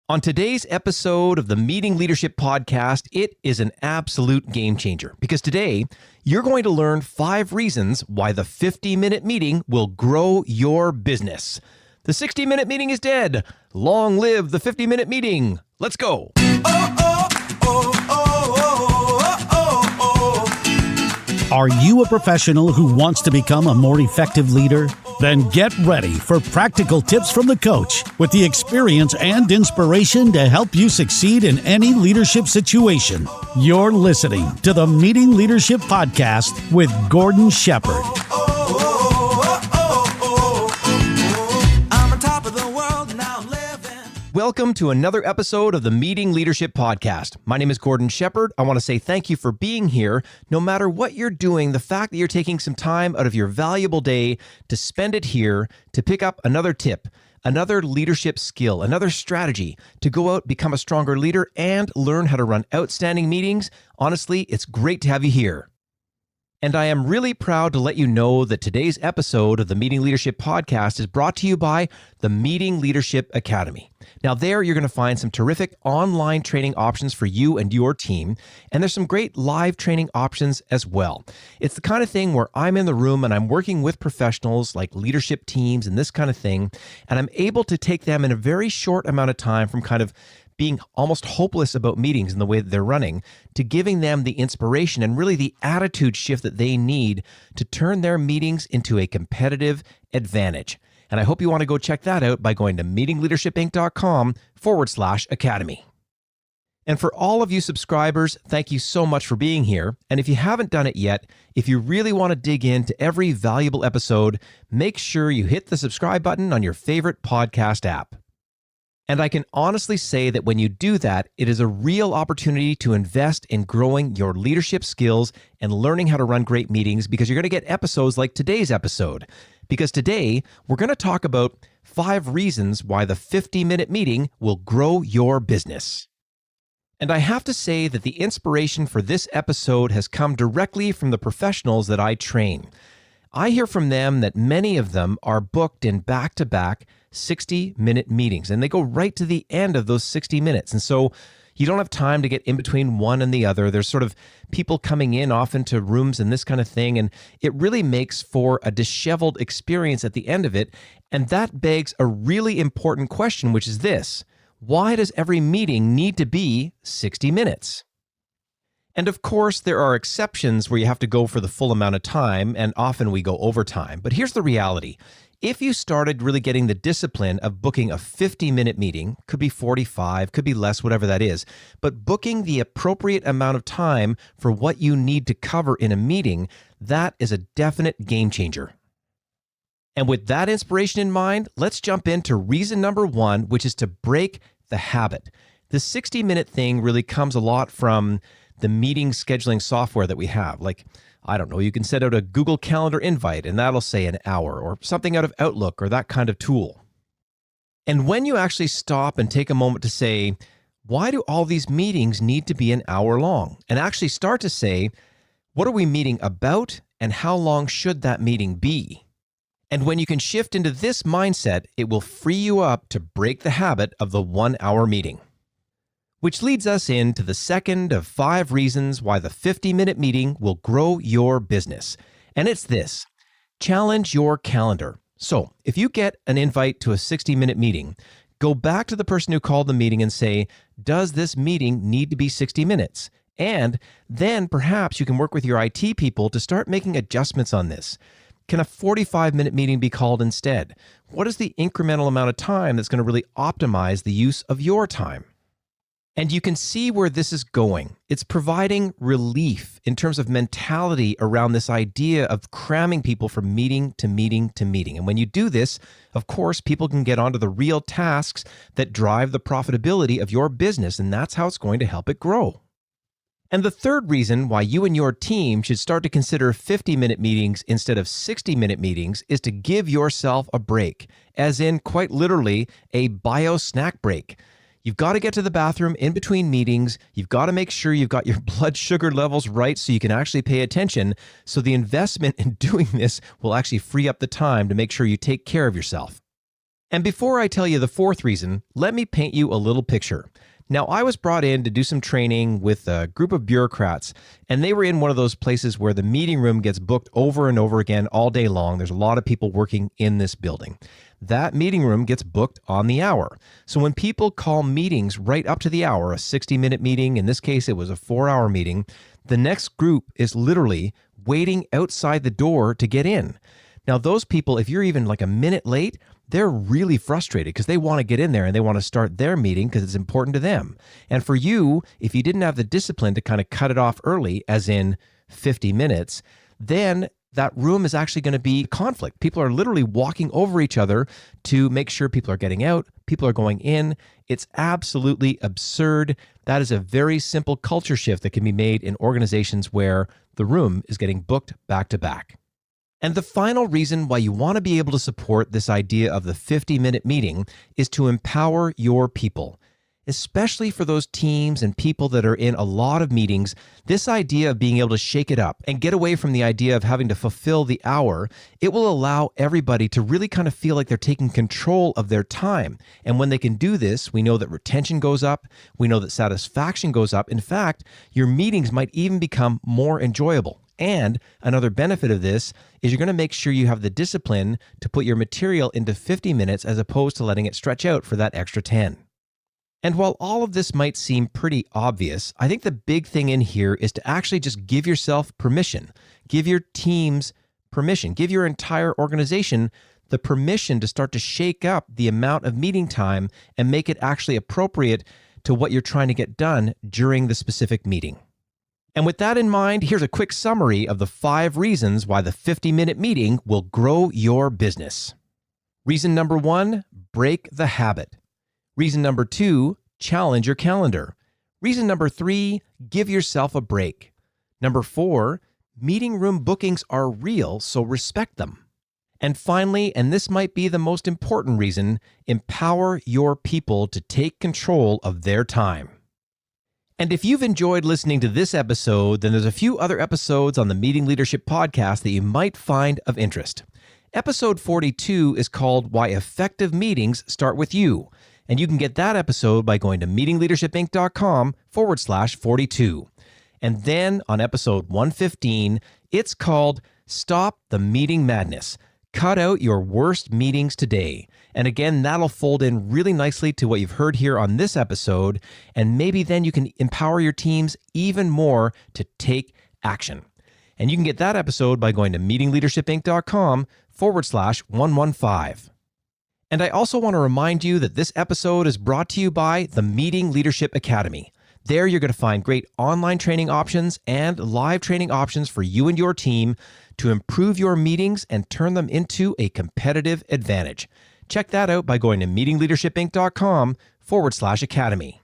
On today's episode of the Meeting Leadership Podcast, it is an absolute game changer because today you're going to learn 5 reasons why the 50-minute meeting will grow your business. The 60-minute meeting is dead. Long live the 50-minute meeting. Let's go. Are you a professional who wants to become a more effective leader? Then get ready for practical tips from the coach with the experience and inspiration to help you succeed in any leadership situation. You're listening to the Meeting Leadership Podcast with Gordon Shepherd. Welcome to another episode of the Meeting Leadership Podcast. My name is Gordon Shepherd. I want to say thank you for being here. No matter what you're doing, the fact that you're taking some time out of your valuable day to spend it here, to pick up another tip, another leadership skill, another strategy to go out, become a stronger leader, and learn how to run outstanding meetings, honestly, it's great to have you here. And I am really proud to let you know that today's episode of the Meeting Leadership Podcast is brought to you by the Meeting Leadership Academy. Now there you're going to find some terrific online training options for you and your team, and there's some great live training options as well. It's the kind of thing where I'm in the room and I'm working with professionals like leadership teams and this kind of thing, and I'm able to take them in a very short amount of time from kind of being almost hopeless about meetings and the way that they're running, to giving them the inspiration and really the attitude shift that they need to turn their meetings into a competitive advantage. And I hope you want to go check that out by going to meetingleadershipinc.com/academy. And for all of you subscribers, thank you so much for being here. And if you haven't done it yet, if you really want to dig into every valuable episode, make sure you hit the subscribe button on your favorite podcast app. And I can honestly say that when you do that, it is a real opportunity to invest in growing your leadership skills and learning how to run great meetings, because you're going to get episodes like today's episode. Because today, we're going to talk about 5 reasons why the 50-minute meeting will grow your business. And I have to say that the inspiration for this episode has come directly from the professionals that I train. I hear from them that many of them are booked in back-to-back 60-minute meetings, and they go right to the end of those 60 minutes. And so you don't have time to get in between one and the other. There's sort of people coming in often to rooms and this kind of thing, and it really makes for a disheveled experience at the end of it. And that begs a really important question, which is this: why does every meeting need to be 60 minutes? And of course, there are exceptions where you have to go for the full amount of time, and often we go overtime. But here's the reality. If you started really getting the discipline of booking a 50-minute meeting, could be 45, could be less, whatever that is, but booking the appropriate amount of time for what you need to cover in a meeting, that is a definite game changer. And with that inspiration in mind, let's jump into reason number 1, which is to break the habit. The 60-minute thing really comes a lot from the meeting scheduling software that we have. Like, I don't know, you can send out a Google Calendar invite and that'll say an hour, or something out of Outlook or that kind of tool. And when you actually stop and take a moment to say, why do all these meetings need to be an hour long? And actually start to say, what are we meeting about and how long should that meeting be? And when you can shift into this mindset, it will free you up to break the habit of the 1-hour meeting. Which leads us into the second of 5 reasons why the 50-minute meeting will grow your business. And it's this: challenge your calendar. So if you get an invite to a 60-minute meeting, go back to the person who called the meeting and say, does this meeting need to be 60 minutes? And then perhaps you can work with your IT people to start making adjustments on this. Can a 45-minute meeting be called instead? What is the incremental amount of time that's going to really optimize the use of your time? And you can see where this is going. It's providing relief in terms of mentality around this idea of cramming people from meeting to meeting to meeting. And when you do this, of course, people can get onto the real tasks that drive the profitability of your business, and that's how it's going to help it grow. And the third reason why you and your team should start to consider 50-minute meetings instead of 60-minute meetings is to give yourself a break, as in quite literally a bio-snack break. You've got to get to the bathroom in between meetings. You've got to make sure you've got your blood sugar levels right so you can actually pay attention. So the investment in doing this will actually free up the time to make sure you take care of yourself. And before I tell you the fourth reason, let me paint you a little picture. Now, I was brought in to do some training with a group of bureaucrats, and they were in one of those places where the meeting room gets booked over and over again all day long. There's a lot of people working in this building. That meeting room gets booked on the hour. So when people call meetings right up to the hour, a 60-minute meeting, in this case, it was a 4-hour meeting, the next group is literally waiting outside the door to get in. Now, those people, if you're even like a minute late, they're really frustrated because they want to get in there and they want to start their meeting because it's important to them. And for you, if you didn't have the discipline to kind of cut it off early, as in 50 minutes, then that room is actually going to be conflict. People are literally walking over each other to make sure people are getting out, people are going in. It's absolutely absurd. That is a very simple culture shift that can be made in organizations where the room is getting booked back to back. And the final reason why you want to be able to support this idea of the 50-minute meeting is to empower your people. Especially for those teams and people that are in a lot of meetings, this idea of being able to shake it up and get away from the idea of having to fulfill the hour, it will allow everybody to really kind of feel like they're taking control of their time. And when they can do this, we know that retention goes up, we know that satisfaction goes up. In fact, your meetings might even become more enjoyable. And another benefit of this is you're going to make sure you have the discipline to put your material into 50 minutes as opposed to letting it stretch out for that extra 10. And while all of this might seem pretty obvious, I think the big thing in here is to actually just give yourself permission. Give your teams permission. Give your entire organization the permission to start to shake up the amount of meeting time and make it actually appropriate to what you're trying to get done during the specific meeting. And with that in mind, here's a quick summary of the 5 reasons why the 50-minute meeting will grow your business. Reason number 1, break the habit. Reason number 2, challenge your calendar. Reason number 3, give yourself a break. Number 4, meeting room bookings are real, so respect them. And finally, and this might be the most important reason, empower your people to take control of their time. And if you've enjoyed listening to this episode, then there's a few other episodes on the Meeting Leadership Podcast that you might find of interest. Episode 42 is called Why Effective Meetings Start With You. And you can get that episode by going to meetingleadershipinc.com/42. And then on episode 115, it's called Stop the Meeting Madness. Cut out your worst meetings today. And again, that'll fold in really nicely to what you've heard here on this episode. And maybe then you can empower your teams even more to take action. And you can get that episode by going to meetingleadershipinc.com/115. And I also want to remind you that this episode is brought to you by the Meeting Leadership Academy. There you're going to find great online training options and live training options for you and your team to improve your meetings and turn them into a competitive advantage. Check that out by going to meetingleadershipinc.com/academy.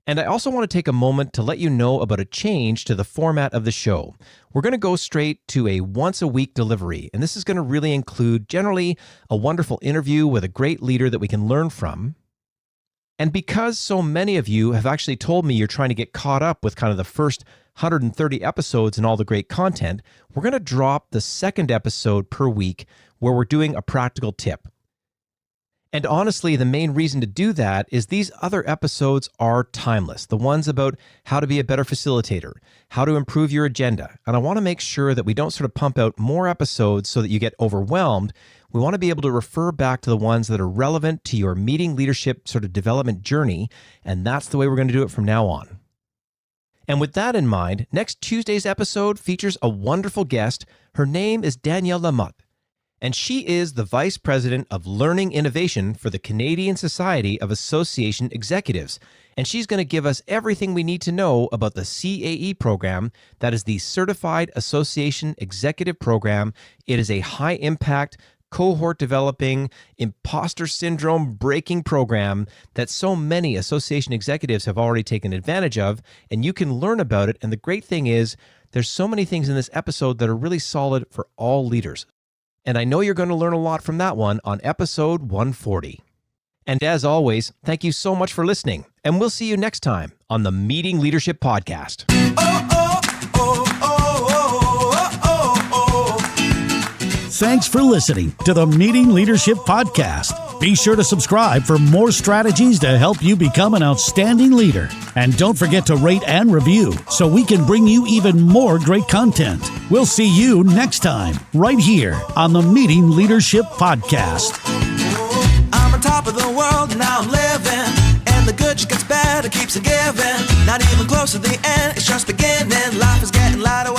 And I also want to take a moment to let you know about a change to the format of the show. We're going to go straight to a once-a-week delivery, and this is going to really include generally a wonderful interview with a great leader that we can learn from. And because so many of you have actually told me you're trying to get caught up with kind of the first 130 episodes and all the great content, we're going to drop the second episode per week where we're doing a practical tip. And honestly, the main reason to do that is these other episodes are timeless. The ones about how to be a better facilitator, how to improve your agenda. And I want to make sure that we don't sort of pump out more episodes so that you get overwhelmed. We want to be able to refer back to the ones that are relevant to your meeting leadership sort of development journey. And that's the way we're going to do it from now on. And with that in mind, next Tuesday's episode features a wonderful guest. Her name is Danielle Lamotte. And she is the Vice President of Learning Innovation for the Canadian Society of Association Executives. And she's going to give us everything we need to know about the CAE program, that is the Certified Association Executive Program. It is a high-impact, cohort-developing, imposter syndrome breaking program that so many association executives have already taken advantage of, and you can learn about it. And the great thing is, there's so many things in this episode that are really solid for all leaders. And I know you're going to learn a lot from that one on episode 140. And as always, thank you so much for listening, and we'll see you next time on the Meeting Leadership Podcast. Thanks for listening to the Meeting Leadership Podcast. Be sure to subscribe for more strategies to help you become an outstanding leader. And don't forget to rate and review so we can bring you even more great content. We'll see you next time, right here on the Meeting Leadership Podcast. I'm on top of the world and now I'm living. And the good just gets better, keeps on giving. Not even close to the end, it's just beginning. Life is getting lighter.